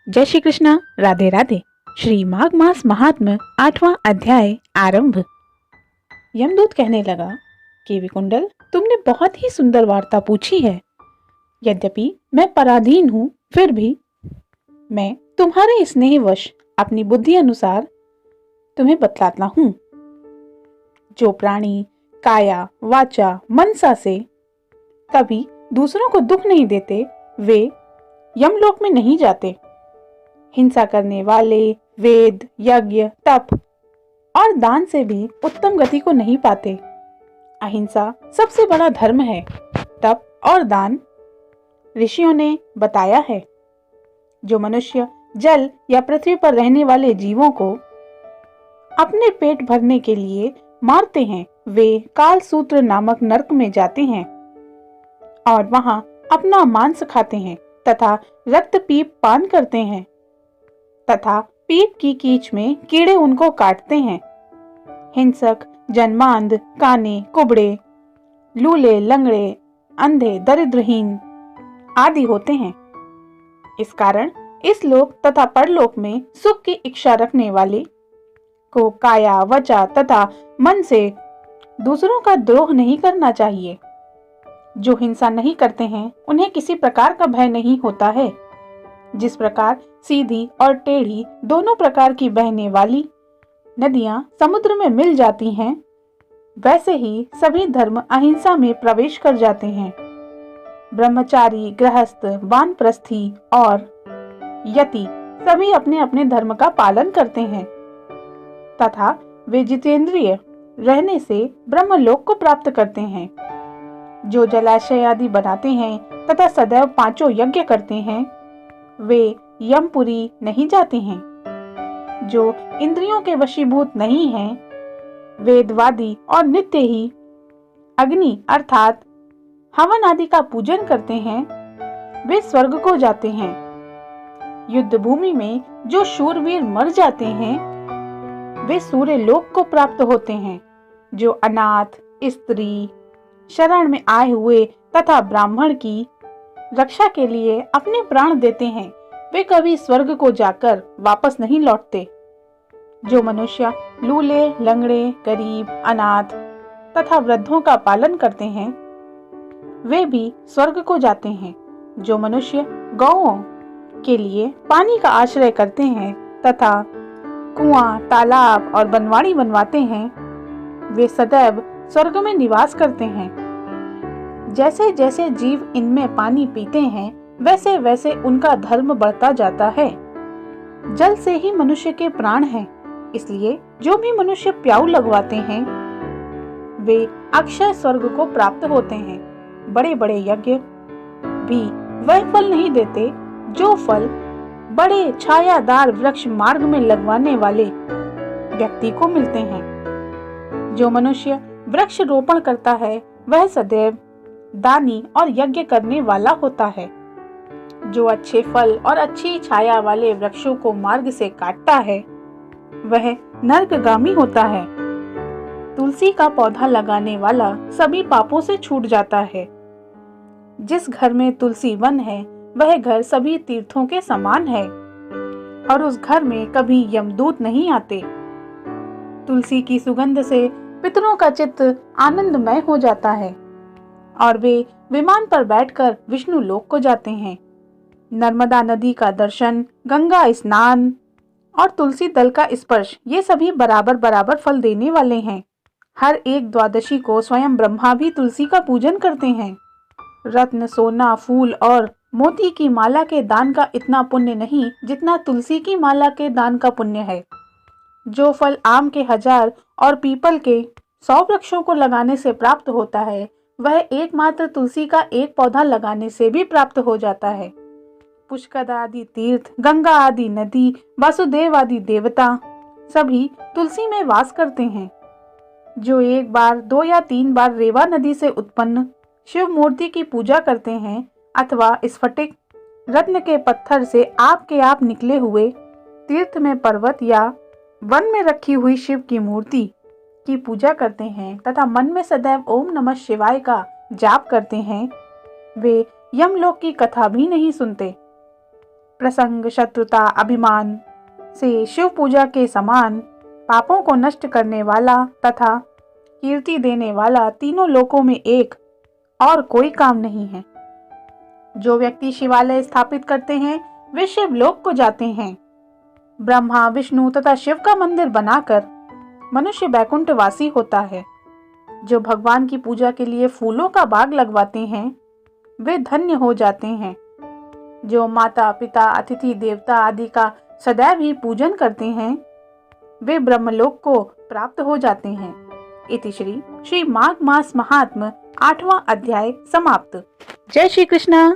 जय श्री कृष्णा, राधे राधे। श्री माघ मास महात्म्य 8वां अध्याय आरंभ। यमदूत कहने लगा कि विकुंडल, तुमने बहुत ही सुंदर वार्ता पूछी है। यद्यपि मैं पराधीन हूँ, फिर भी मैं तुम्हारे स्नेहवश अपनी बुद्धि अनुसार तुम्हें बतलाता हूँ। जो प्राणी काया वाचा मनसा से कभी दूसरों को दुख नहीं देते, वे यमलोक में नहीं जाते। हिंसा करने वाले वेद, यज्ञ, तप और दान से भी उत्तम गति को नहीं पाते। अहिंसा सबसे बड़ा धर्म है। तप और दान ऋषियों ने बताया है। जो मनुष्य जल या पृथ्वी पर रहने वाले जीवों को अपने पेट भरने के लिए मारते हैं, वे काल सूत्र नामक नरक में जाते हैं और वहां अपना मांस खाते हैं तथा रक्त पीप पान करते हैं तथा पीप की कीच में कीड़े उनको काटते हैं। हिंसक जन्मांध, काने, कुबड़े, लूले, लंगड़े, अंधे, दरिद्रहीन आदि होते हैं। इस कारण इस लोक तथा परलोक में सुख की इच्छा रखने वाले को काया वचा तथा मन से दूसरों का द्रोह नहीं करना चाहिए। जो हिंसा नहीं करते हैं, उन्हें किसी प्रकार का भय नहीं होता है। जिस प्रकार सीधी और टेढ़ी दोनों प्रकार की बहने वाली नदियां समुद्र में मिल जाती हैं, वैसे ही सभी धर्म अहिंसा में प्रवेश कर जाते हैं। ब्रह्मचारी, गृहस्थ, वानप्रस्थी और यति सभी अपने अपने धर्म का पालन करते हैं तथा वे जितेंद्रिय रहने से ब्रह्मलोक को प्राप्त करते हैं। जो जलाशय आदि बनाते हैं तथा सदैव 5 यज्ञ करते हैं, वे यमपुरी नहीं जाते हैं। जो इंद्रियों के वशीभूत नहीं हैं, वेदवादी और नित्य ही अग्नि अर्थात हवन आदि का पूजन करते हैं, वे स्वर्ग को जाते हैं। युद्ध भूमि में जो शूरवीर मर जाते हैं, वे सूर्य लोक को प्राप्त होते हैं। जो अनाथ, स्त्री, शरण में आए हुए तथा ब्राह्मण की रक्षा के लिए अपने प्राण देते हैं, वे कभी स्वर्ग को जाकर वापस नहीं लौटते। जो मनुष्य लूले, लंगड़े, गरीब, अनाथ तथा वृद्धों का पालन करते हैं, वे भी स्वर्ग को जाते हैं। जो मनुष्य गौओं के लिए पानी का आश्रय करते हैं तथा कुआं, तालाब और बनवाड़ी बनवाते हैं, वे सदैव स्वर्ग में निवास करते हैं। जैसे जैसे जीव इनमें पानी पीते हैं, वैसे वैसे उनका धर्म बढ़ता जाता है। जल से ही मनुष्य के प्राण हैं, इसलिए जो भी मनुष्य प्याऊ लगवाते हैं, वे अक्षय स्वर्ग को प्राप्त होते हैं। बड़े बड़े यज्ञ भी वह फल नहीं देते जो फल बड़े छायादार वृक्ष मार्ग में लगवाने वाले व्यक्ति को मिलते हैं। जो मनुष्य वृक्ष रोपण करता है, वह सदैव दानी और यज्ञ करने वाला होता है। जो अच्छे फल और अच्छी छाया वाले वृक्षों को मार्ग से काटता है, वह नरकगामी होता है। तुलसी का पौधा लगाने वाला सभी पापों से छूट जाता है। जिस घर में तुलसी वन है, वह घर सभी तीर्थों के समान है और उस घर में कभी यमदूत नहीं आते। तुलसी की सुगंध से पितरों का चित्त आनंदमय हो जाता है और वे विमान पर बैठकर विष्णु लोक को जाते हैं। नर्मदा नदी का दर्शन, गंगा स्नान और तुलसी दल का स्पर्श, ये सभी बराबर बराबर फल देने वाले हैं। हर एक द्वादशी को स्वयं ब्रह्मा भी तुलसी का पूजन करते हैं। रत्न, सोना, फूल और मोती की माला के दान का इतना पुण्य नहीं जितना तुलसी की माला के दान का पुण्य है। जो फल आम के 1000 और पीपल के 100 वृक्षों को लगाने से प्राप्त होता है, वह एकमात्र तुलसी का एक पौधा लगाने से भी प्राप्त हो जाता है। पुष्कर आदि तीर्थ, गंगा आदि नदी, वासुदेव आदि देवता सभी तुलसी में वास करते हैं। जो 1 बार, 2 या 3 बार रेवा नदी से उत्पन्न शिव मूर्ति की पूजा करते हैं अथवा स्फटिक रत्न के पत्थर से आप के आप निकले हुए तीर्थ में पर्वत या वन में रखी हुई शिव की मूर्ति की पूजा करते हैं तथा मन में सदैव ओम नमः शिवाय का जाप करते हैं, वे यमलोक की कथा भी नहीं सुनते। प्रसंग, शत्रुता, अभिमान से शिव पूजा के समान पापों को नष्ट करने वाला तथा कीर्ति देने वाला तीनों लोकों में एक और कोई काम नहीं है। जो व्यक्ति शिवालय स्थापित करते हैं वे शिवलोक को जाते हैं। ब्रह्मा, विष्णु तथा शिव का मंदिर बनाकर मनुष्य बैकुंठवासी होता है। जो भगवान की पूजा के लिए फूलों का बाग लगवाते हैं वे धन्य हो जाते हैं। जो माता, पिता, अतिथि देवता आदि का सदैव ही पूजन करते हैं वे ब्रह्मलोक को प्राप्त हो जाते हैं। इति श्री माघ मास महात्म्य 8वां अध्याय समाप्त। जय श्री कृष्ण।